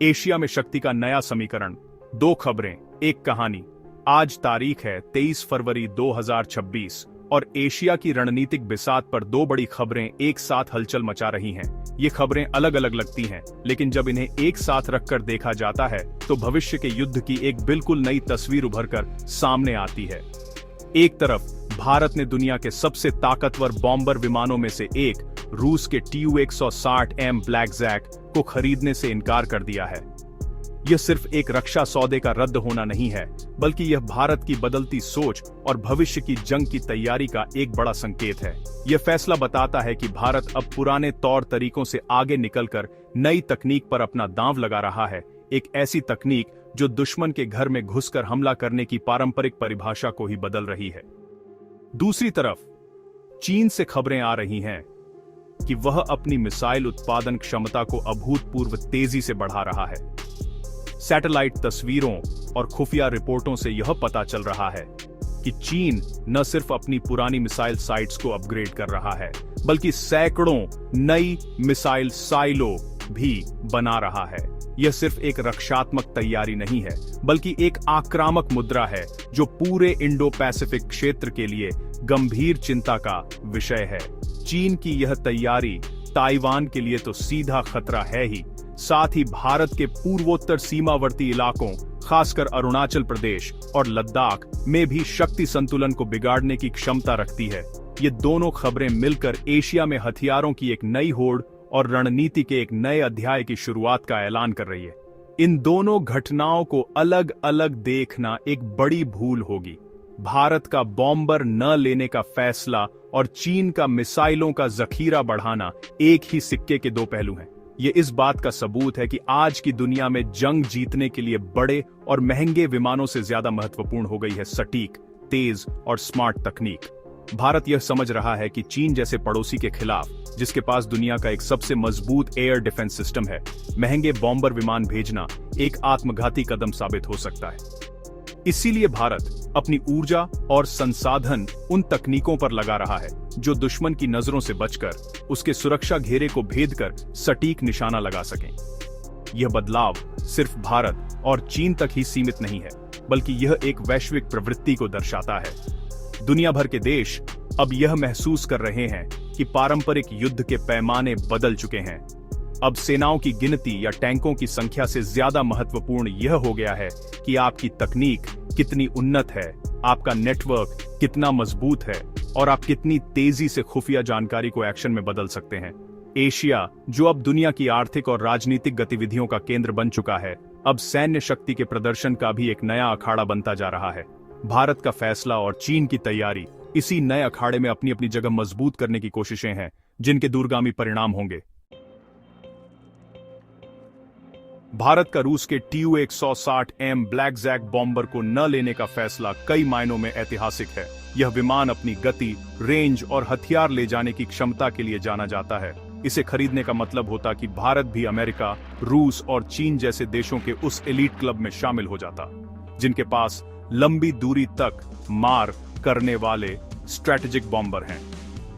Asia में शक्ति का नया समीकरण, दो खबरें, एक कहानी। आज तारीख है 23 फरवरी 2026 और एशिया की रणनीतिक बिसात पर दो बड़ी खबरें एक साथ हलचल मचा रही हैं। ये खबरें अलग अलग लगती हैं, लेकिन जब इन्हें एक साथ रखकर देखा जाता है तो भविष्य के युद्ध की एक बिल्कुल नई तस्वीर उभरकर सामने आती है। एक तरफ भारत ने दुनिया के सबसे ताकतवर बॉम्बर विमानों में से एक रूस के Tu-160M ब्लैकजैक को खरीदने से इनकार कर दिया है। यह सिर्फ एक रक्षा सौदे का रद्द होना नहीं है, बल्कि यह भारत की बदलती सोच और भविष्य की जंग की तैयारी का एक बड़ा संकेत है। यह फैसला बताता है कि भारत अब पुराने तौर तरीकों से आगे निकलकर नई तकनीक पर अपना दांव लगा रहा है, एक ऐसी तकनीक जो दुश्मन के घर में घुसकर हमला करने की पारंपरिक परिभाषा को ही बदल रही है। दूसरी तरफ चीन से खबरें आ रही हैं कि वह अपनी मिसाइल उत्पादन क्षमता को अभूतपूर्व तेजी से बढ़ा रहा है। सैटेलाइट तस्वीरों और खुफिया रिपोर्टों से यह पता चल रहा है कि चीन न सिर्फ अपनी पुरानी मिसाइल साइट्स को अपग्रेड कर रहा है, बल्कि सैकड़ों नई मिसाइल साइलो भी बना रहा है। यह सिर्फ एक रक्षात्मक तैयारी नहीं है, बल्कि एक आक्रामक मुद्रा है जो पूरे इंडो पैसिफिक क्षेत्र के लिए गंभीर चिंता का विषय है। चीन की यह तैयारी ताइवान के लिए तो सीधा खतरा है ही, साथ ही भारत के पूर्वोत्तर सीमावर्ती इलाकों, खासकर अरुणाचल प्रदेश और लद्दाख में भी शक्ति संतुलन को बिगाड़ने की क्षमता रखती है। ये दोनों खबरें मिलकर एशिया में हथियारों की एक नई होड़ और रणनीति के एक नए अध्याय की शुरुआत का ऐलान कर रही है। इन दोनों घटनाओं को अलग अलग देखना एक बड़ी भूल होगी। भारत का बॉम्बर न लेने का फैसला और चीन का मिसाइलों का जखीरा बढ़ाना एक ही सिक्के के दो पहलू हैं। ये इस बात का सबूत है कि आज की दुनिया में जंग जीतने के लिए बड़े और महंगे विमानों से ज्यादा महत्वपूर्ण हो गई है सटीक, तेज और स्मार्ट तकनीक। भारत यह समझ रहा है कि चीन जैसे पड़ोसी के खिलाफ, जिसके पास दुनिया का एक सबसे मजबूत एयर डिफेंस सिस्टम है, महंगे बॉम्बर विमान भेजना एक आत्मघाती कदम साबित हो सकता है। इसीलिए भारत अपनी ऊर्जा और संसाधन उन तकनीकों पर लगा रहा है जो दुश्मन की नजरों से बचकर उसके सुरक्षा घेरे को भेदकर सटीक निशाना लगा सकें। यह बदलाव सिर्फ भारत और चीन तक ही सीमित नहीं है, बल्कि यह एक वैश्विक प्रवृत्ति को दर्शाता है। दुनिया भर के देश अब यह महसूस कर रहे हैं कि पारंपरिक युद्ध के पैमाने बदल चुके हैं। अब सेनाओं की गिनती या टैंकों की संख्या से ज्यादा महत्वपूर्ण यह हो गया है कि आपकी तकनीक कितनी उन्नत है, आपका नेटवर्क कितना मजबूत है और आप कितनी तेजी से खुफिया जानकारी को एक्शन में बदल सकते हैं। एशिया, जो अब दुनिया की आर्थिक और राजनीतिक गतिविधियों का केंद्र बन चुका है, अब सैन्य शक्ति के प्रदर्शन का भी एक नया अखाड़ा बनता जा रहा है। भारत का फैसला और चीन की तैयारी इसी नए अखाड़े में अपनी अपनी जगह मजबूत करने की कोशिशें हैं, जिनके दूरगामी परिणाम होंगे। भारत का रूस के Tu-160M ब्लैकजैक बॉम्बर को न लेने का फैसला कई मायनों में ऐतिहासिक है। यह विमान अपनी गति, रेंज और हथियार ले जाने की क्षमता के लिए जाना जाता है। इसे खरीदने का मतलब होता कि भारत भी अमेरिका, रूस और चीन जैसे देशों के उस एलीट क्लब में शामिल हो जाता, जिनके पास लंबी दूरी तक मार करने वाले स्ट्रैटेजिक बॉम्बर हैं।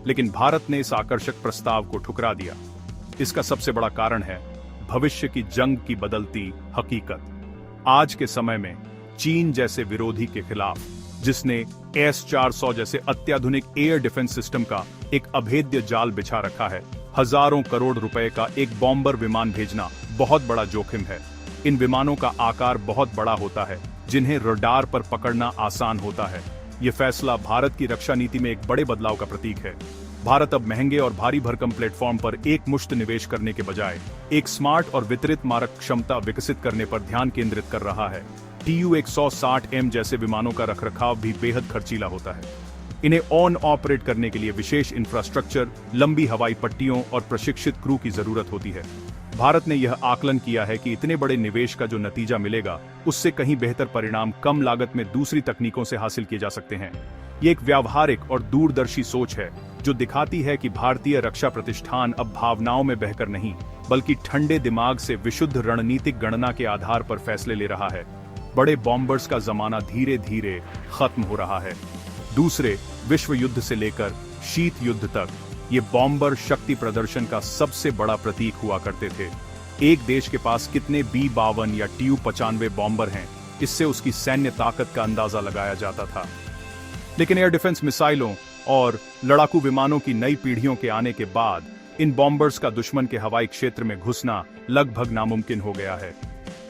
लेकिन भारत ने इस आकर्षक प्रस्ताव को ठुकरा दिया। इसका सबसे बड़ा कारण है भविष्य की जंग की बदलती हकीकत। आज के समय में चीन जैसे विरोधी के खिलाफ, जिसने S-400 जैसे अत्याधुनिक एयर डिफेंस सिस्टम का एक अभेद्य जाल बिछा रखा है, हजारों करोड़ रुपए का एक बॉम्बर विमान भेजना बहुत बड़ा जोखिम है। इन विमानों का आकार बहुत बड़ा होता है, जिन्हें रडार पर पकड़ना आसान होता है। यह फैसला भारत की रक्षा नीति में एक बड़े बदलाव का प्रतीक है। भारत अब महंगे और भारी भरकम प्लेटफॉर्म पर एक मुश्त निवेश करने के बजाय एक स्मार्ट और वितरित मारक क्षमता विकसित करने पर ध्यान केंद्रित कर रहा है। Tu-160M जैसे विमानों का रखरखाव भी बेहद खर्चीला होता है। इन्हें ऑन ऑपरेट करने के लिए विशेष इंफ्रास्ट्रक्चर, लंबी हवाई पट्टियों और प्रशिक्षित क्रू की जरूरत होती है। भारत ने यह आकलन किया है कि इतने बड़े निवेश का जो नतीजा मिलेगा, उससे कहीं बेहतर परिणाम कम लागत में दूसरी तकनीकों से हासिल किए जा सकते हैं। ये एक व्यावहारिक और दूरदर्शी सोच है जो दिखाती है कि भारतीय रक्षा प्रतिष्ठान अब भावनाओं में बहकर नहीं, बल्कि ठंडे दिमाग से विशुद्ध रणनीतिक गणना के आधार पर फैसले ले रहा है। बड़े बॉम्बर्स का जमाना धीरे धीरे खत्म हो रहा है। दूसरे विश्व युद्ध से लेकर शीत युद्ध तक ये बॉम्बर शक्ति प्रदर्शन का सबसे बड़ा प्रतीक हुआ करते थे। एक देश के पास कितने B-52 या Tu-95 बॉम्बर हैं, इससे उसकी सैन्य ताकत का अंदाजा लगाया जाता था। लेकिन एयर डिफेंस मिसाइलों और लड़ाकू विमानों की नई पीढ़ियों के आने के बाद इन बॉम्बर्स का दुश्मन के हवाई क्षेत्र में घुसना लगभग नामुमकिन हो गया है।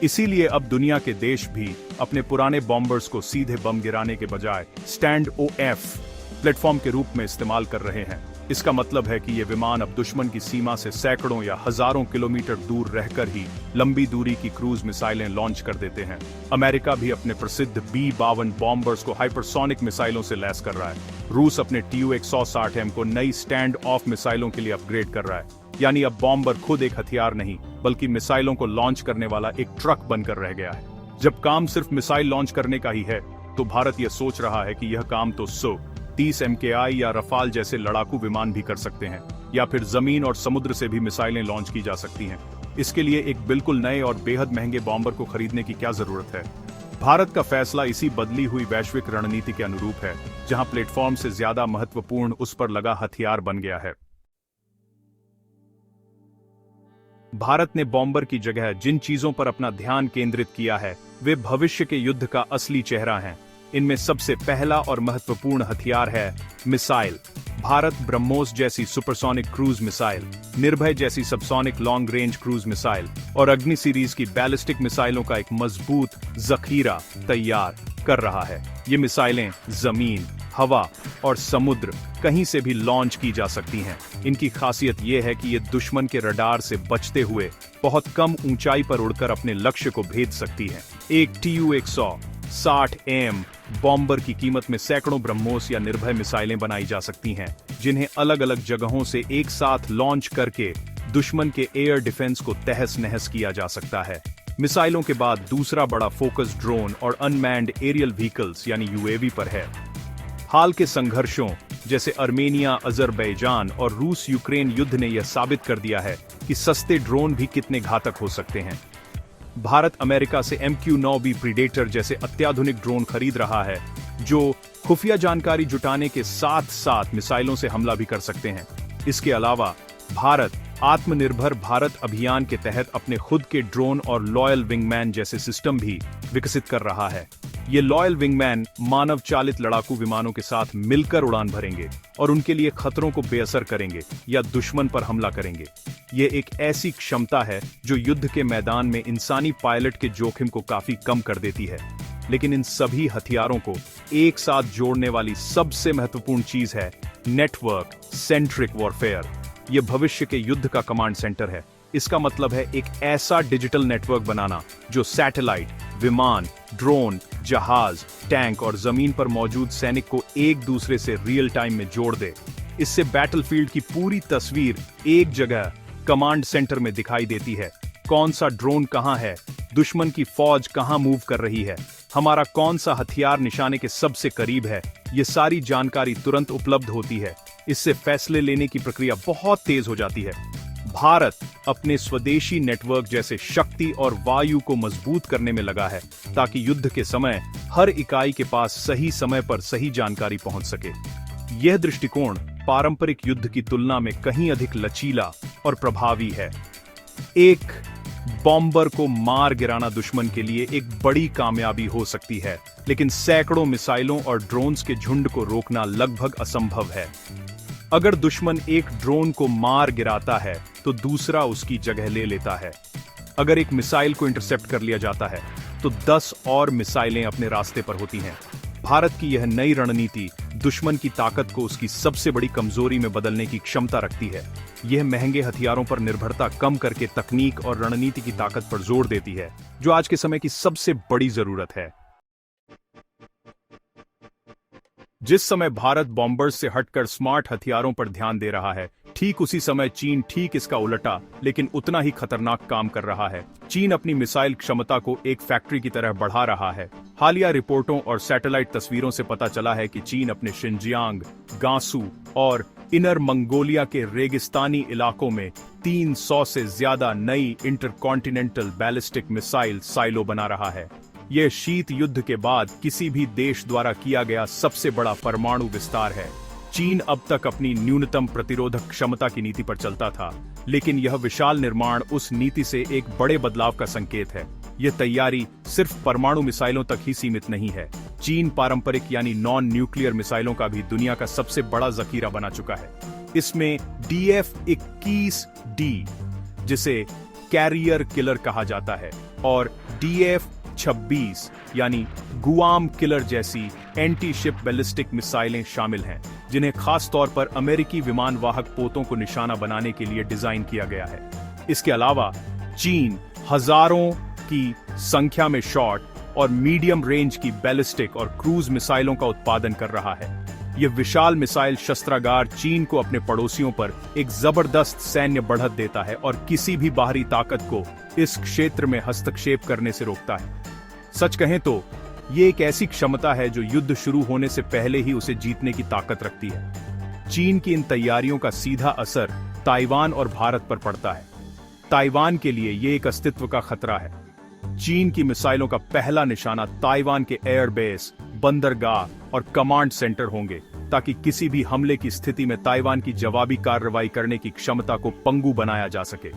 इसीलिए अब दुनिया के देश भी अपने पुराने बॉम्बर्स को सीधे बम गिराने के बजाय स्टैंड OF प्लेटफॉर्म के रूप में इस्तेमाल कर रहे हैं। इसका मतलब है कि ये विमान अब दुश्मन की सीमा से सैकड़ों या हजारों किलोमीटर दूर रहकर ही लंबी दूरी की क्रूज मिसाइलें लॉन्च कर देते हैं। अमेरिका भी अपने प्रसिद्ध B-52 बॉम्बर्स को हाइपरसोनिक मिसाइलों से लैस कर रहा है। रूस अपने Tu-160M को नई स्टैंड ऑफ मिसाइलों के लिए अपग्रेड कर रहा है। यानी अब बॉम्बर खुद एक हथियार नहीं, बल्कि मिसाइलों को लॉन्च करने वाला एक ट्रक बनकर रह गया है। जब काम सिर्फ मिसाइल लॉन्च करने का ही है, तो भारत यह सोच रहा है कि यह काम तो 130 MKI या रफाल जैसे लड़ाकू विमान भी कर सकते हैं, या फिर जमीन और समुद्र से भी मिसाइलें लॉन्च की जा सकती हैं। इसके लिए एक बिल्कुल नए और बेहद महंगे बॉम्बर को खरीदने की क्या जरूरत है? भारत का फैसला इसी बदली हुई वैश्विक रणनीति के अनुरूप है, जहां प्लेटफॉर्म से ज्यादा महत्वपूर्ण उस पर लगा हथियार बन गया है। भारत ने बॉम्बर की जगह जिन चीजों पर अपना ध्यान केंद्रित किया है, वे भविष्य के युद्ध का असली चेहरा हैं। इनमें सबसे पहला और महत्वपूर्ण हथियार है मिसाइल। भारत ब्रह्मोस जैसी सुपरसोनिक क्रूज मिसाइल, निर्भय जैसी subsonic long range cruise missile और अग्नि सीरीज की बैलिस्टिक मिसाइलों का एक मजबूत जखीरा तैयार कर रहा है। ये मिसाइलें जमीन, हवा और समुद्र कहीं से भी लॉन्च की जा सकती हैं। इनकी खासियत यह है कि ये दुश्मन के रडार से बचते हुए बहुत कम ऊंचाई पर उड़कर अपने लक्ष्य को भेद सकती हैं। एक Tu-160M बॉम्बर की कीमत में सैकड़ों ब्रह्मोस या निर्भय मिसाइलें बनाई जा सकती हैं, जिन्हें अलग अलग जगहों से एक साथ लॉन्च करके दुश्मन के एयर डिफेंस को तहस नहस किया जा सकता है। मिसाइलों के बाद दूसरा बड़ा फोकस ड्रोन और अनमैन्ड एरियल व्हीकल्स यानी UAV पर है। हाल के संघर्षों जैसे अर्मेनिया, अजरबैजान और रूस यूक्रेन युद्ध ने यह साबित कर दिया है कि सस्ते ड्रोन भी कितने घातक हो सकते हैं। भारत अमेरिका से MQ-9B प्रीडेटर जैसे अत्याधुनिक ड्रोन खरीद रहा है, जो खुफिया जानकारी जुटाने के साथ साथ मिसाइलों से हमला भी कर सकते हैं। इसके अलावा भारत आत्मनिर्भर भारत अभियान के तहत अपने खुद के ड्रोन और लॉयल विंगमैन जैसे सिस्टम भी विकसित कर रहा है। ये लॉयल विंगमैन मानव चालित लड़ाकू विमानों के साथ मिलकर उड़ान भरेंगे और उनके लिए खतरों को बेअसर करेंगे या दुश्मन पर हमला करेंगे। ये एक ऐसी क्षमता है जो युद्ध के मैदान में इंसानी पायलट के जोखिम को काफी कम कर देती है। लेकिन इन सभी हथियारों को एक साथ जोड़ने वाली सबसे महत्वपूर्ण चीज है नेटवर्क सेंट्रिक वॉरफेयर। यह भविष्य के युद्ध का कमांड सेंटर है। इसका मतलब है एक ऐसा डिजिटल नेटवर्क बनाना जो सैटेलाइट, विमान, ड्रोन, जहाज, टैंक और जमीन पर मौजूद सैनिक को एक दूसरे से रियल टाइम में जोड़ दे। इससे बैटलफील्ड की पूरी तस्वीर एक जगह कमांड सेंटर में दिखाई देती है। कौन सा ड्रोन कहां है, दुश्मन की फौज कहां मूव कर रही है, हमारा कौन सा हथियार निशाने के सबसे करीब है, ये सारी जानकारी तुरंत उपलब्ध होती है। इससे फैसले लेने की प्रक्रिया बहुत तेज हो जाती है। भारत अपने स्वदेशी नेटवर्क जैसे शक्ति और वायु को मजबूत करने में लगा है, ताकि युद्ध के समय हर इकाई के पास सही समय पर सही जानकारी पहुंच सके। यह दृष्टिकोण पारंपरिक युद्ध की तुलना में कहीं अधिक लचीला और प्रभावी है। एक बॉम्बर को मार गिराना दुश्मन के लिए एक बड़ी कामयाबी हो सकती है, लेकिन सैकड़ों मिसाइलों और ड्रोन्स के झुंड को रोकना लगभग असंभव है। अगर दुश्मन एक ड्रोन को मार गिराता है तो दूसरा उसकी जगह ले लेता है। अगर एक मिसाइल को इंटरसेप्ट कर लिया जाता है तो 10 और मिसाइलें अपने रास्ते पर होती हैं। भारत की यह नई रणनीति दुश्मन की ताकत को उसकी सबसे बड़ी कमजोरी में बदलने की क्षमता रखती है। यह महंगे हथियारों पर निर्भरता कम करके तकनीक और रणनीति की ताकत पर जोर देती है, जो आज के समय की सबसे बड़ी जरूरत है। जिस समय भारत बॉम्बर्स से हटकर स्मार्ट हथियारों पर ध्यान दे रहा है, ठीक उसी समय चीन ठीक इसका उल्टा लेकिन उतना ही खतरनाक काम कर रहा है। चीन अपनी मिसाइल क्षमता को एक फैक्ट्री की तरह बढ़ा रहा है। हालिया रिपोर्टों और सैटेलाइट तस्वीरों से पता चला है कि चीन अपने शिनजियांग, गांसू और इनर मंगोलिया के रेगिस्तानी इलाकों में 300 से ज्यादा नई इंटरकॉन्टिनेंटल बैलिस्टिक मिसाइल साइलो बना रहा है। यह शीत युद्ध के बाद किसी भी देश द्वारा किया गया सबसे बड़ा परमाणु विस्तार है। चीन अब तक अपनी न्यूनतम प्रतिरोधक क्षमता की नीति पर चलता था, लेकिन यह विशाल निर्माण उस नीति से एक बड़े बदलाव का संकेत है। यह तैयारी सिर्फ परमाणु मिसाइलों तक ही सीमित नहीं है। चीन पारंपरिक यानी नॉन न्यूक्लियर मिसाइलों का भी दुनिया का सबसे बड़ा जखीरा बना चुका है। इसमें DF-21D, जिसे कैरियर किलर कहा जाता है, और DF-26 यानी गुआम किलर जैसी एंटी शिप बैलिस्टिक मिसाइलें शामिल हैं, जिन्हें खास तौर पर अमेरिकी विमान वाहक पोतों को निशाना बनाने के लिए डिजाइन किया गया है। इसके अलावा चीन हजारों की संख्या में शॉर्ट और मीडियम रेंज की बैलिस्टिक और क्रूज मिसाइलों का उत्पादन कर रहा है। यह विशाल मिसाइल शस्त्रागार चीन को अपने पड़ोसियों पर एक जबरदस्त सैन्य बढ़त देता है और किसी भी बाहरी ताकत को इस क्षेत्र में हस्तक्षेप करने से रोकता है। सच कहें तो ये एक ऐसी क्षमता है जो युद्ध शुरू होने से पहले ही उसे जीतने की ताकत रखती है। चीन की इन तैयारियों का सीधा असर ताइवान और भारत पर पड़ता है। ताइवान के लिए ये एक अस्तित्व का खतरा है। चीन की मिसाइलों का पहला निशाना ताइवान के एयरबेस, बंदरगाह और कमांड सेंटर होंगे, ताकि किसी भी हमले की स्थिति में ताइवान की जवाबी कार्रवाई करने की क्षमता को पंगु बनाया जा सके।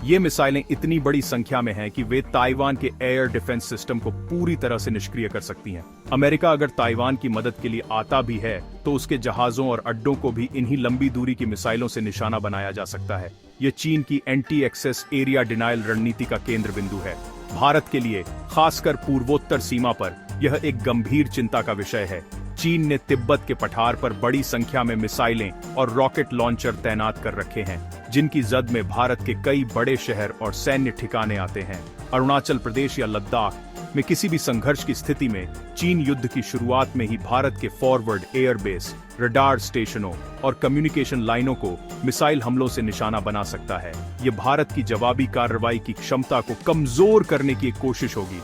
ये मिसाइलें इतनी बड़ी संख्या में हैं कि वे ताइवान के एयर डिफेंस सिस्टम को पूरी तरह से निष्क्रिय कर सकती हैं। अमेरिका अगर ताइवान की मदद के लिए आता भी है तो उसके जहाजों और अड्डों को भी इन्हीं लंबी दूरी की मिसाइलों से निशाना बनाया जा सकता है। ये चीन की एंटी एक्सेस एरिया डिनायल रणनीति का केंद्र बिंदु है। भारत के लिए, खासकर पूर्वोत्तर सीमा पर, यह एक गंभीर चिंता का विषय है। चीन ने तिब्बत के पठार पर बड़ी संख्या में मिसाइलें और रॉकेट लॉन्चर तैनात कर रखे हैं, जिनकी जद में भारत के कई बड़े शहर और सैन्य ठिकाने आते हैं। अरुणाचल प्रदेश या लद्दाख में किसी भी संघर्ष की स्थिति में चीन युद्ध की शुरुआत में ही भारत के फॉरवर्ड एयरबेस, रडार स्टेशनों और कम्युनिकेशन लाइनों को मिसाइल हमलों से निशाना बना सकता है। यह भारत की जवाबी कार्रवाई की क्षमता को कमजोर करने की एक कोशिश होगी।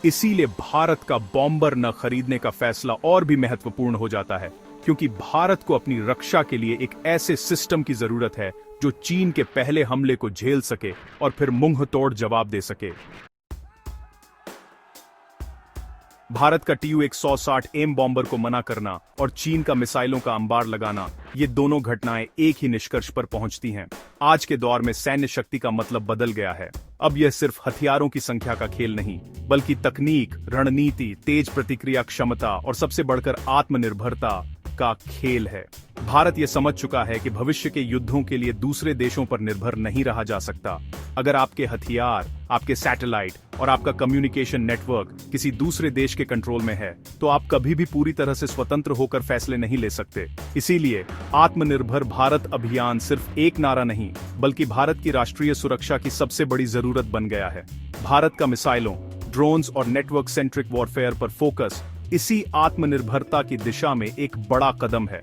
इसीलिए भारत का बॉम्बर न खरीदने का फैसला और भी महत्वपूर्ण हो जाता है, क्योंकि भारत को अपनी रक्षा के लिए एक ऐसे सिस्टम की जरूरत है जो चीन के पहले हमले को झेल सके और फिर मुंह तोड़ जवाब दे सके। भारत का Tu-160M बॉम्बर को मना करना और चीन का मिसाइलों का अंबार लगाना, ये दोनों घटनाएं एक ही निष्कर्ष पर पहुंचती हैं। आज के दौर में सैन्य शक्ति का मतलब बदल गया है। अब यह सिर्फ हथियारों की संख्या का खेल नहीं, बल्कि तकनीक, रणनीति, तेज प्रतिक्रिया क्षमता और सबसे बढ़कर आत्मनिर्भरता का खेल है। भारत यह समझ चुका है कि भविष्य के युद्धों के लिए दूसरे देशों पर निर्भर नहीं रहा जा सकता। अगर आपके हथियार, आपके सैटेलाइट और आपका कम्युनिकेशन नेटवर्क किसी दूसरे देश के कंट्रोल में है, तो आप कभी भी पूरी तरह से स्वतंत्र होकर फैसले नहीं ले सकते। इसीलिए आत्मनिर्भर भारत अभियान सिर्फ एक नारा नहीं, बल्कि भारत की राष्ट्रीय सुरक्षा की सबसे बड़ी जरूरत बन गया है। भारत का मिसाइलों, ड्रोन्स और नेटवर्क सेंट्रिक वॉरफेयर पर फोकस इसी आत्मनिर्भरता की दिशा में एक बड़ा कदम है।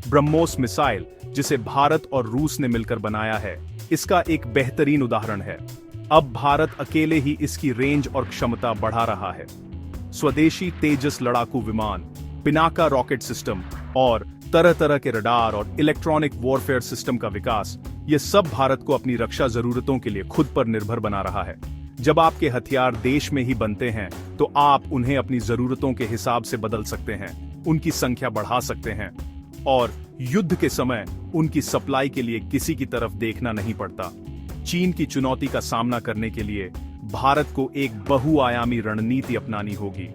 ब्रह्मोस मिसाइल, जिसे भारत और रूस ने मिलकर बनाया है, इसका एक बेहतरीन उदाहरण है। अब भारत अकेले ही इसकी रेंज और क्षमता बढ़ा रहा है। स्वदेशी तेजस लड़ाकू विमान, पिनाका रॉकेट सिस्टम और तरह तरह के रडार और इलेक्ट्रॉनिक वॉरफेयर सिस्टम का विकास, ये सब भारत को अपनी रक्षा जरूरतों के लिए खुद पर निर्भर बना रहा है। जब आपके हथियार देश में ही बनते हैं, तो आप उन्हें अपनी जरूरतों के हिसाब से बदल सकते हैं, उनकी संख्या बढ़ा सकते हैं और युद्ध के समय उनकी सप्लाई के लिए किसी की तरफ देखना नहीं पड़ता। चीन की चुनौती का सामना करने के लिए भारत को एक बहुआयामी रणनीति अपनानी होगी।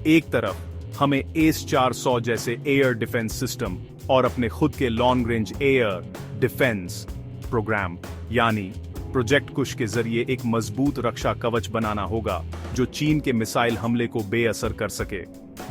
एक तरफ हमें ACE-400 जैसे एयर डिफेंस सिस्टम और अपने खुद के long range air defence program यानी प्रोजेक्ट कुश के जरिए एक मजबूत रक्षा कवच बनाना होगा, जो चीन के मिसाइल हमले को बेअसर कर सके।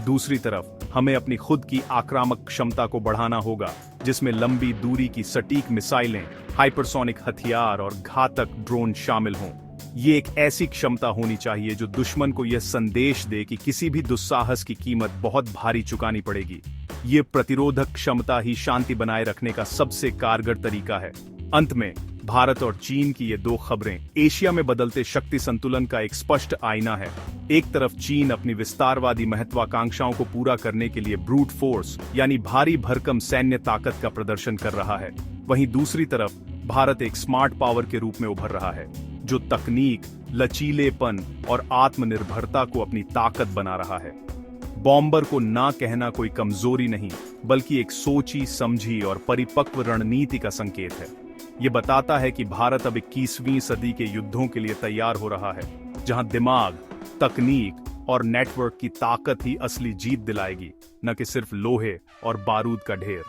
दूसरी तरफ हमें अपनी खुद की आक्रामक क्षमता को बढ़ाना होगा, जिसमें लंबी दूरी की सटीक मिसाइलें, हाइपरसोनिक हथियार और घातक ड्रोन शामिल हों। ये एक ऐसी क्षमता होनी चाहिए जो दुश्मन को यह संदेश दे कि किसी भी दुस्साहस की कीमत बहुत भारी चुकानी पड़ेगी। ये प्रतिरोधक क्षमता ही शांति बनाए रखने का सबसे कारगर तरीका है। अंत में भारत और चीन की ये दो खबरें एशिया में बदलते शक्ति संतुलन का एक स्पष्ट आईना है। एक तरफ चीन अपनी विस्तारवादी महत्वाकांक्षाओं को पूरा करने के लिए ब्रूट फोर्स यानी भारी भरकम सैन्य ताकत का प्रदर्शन कर रहा है, वहीं दूसरी तरफ भारत एक स्मार्ट पावर के रूप में उभर रहा है, जो तकनीक, लचीलेपन और आत्मनिर्भरता को अपनी ताकत बना रहा है। बॉम्बर को ना कहना कोई कमजोरी नहीं, बल्कि एक सोची समझी और परिपक्व रणनीति का संकेत है। ये बताता है कि भारत अब 21वीं सदी के युद्धों के लिए तैयार हो रहा है, जहां दिमाग, तकनीक और नेटवर्क की ताकत ही असली जीत दिलाएगी, न कि सिर्फ लोहे और बारूद का ढेर।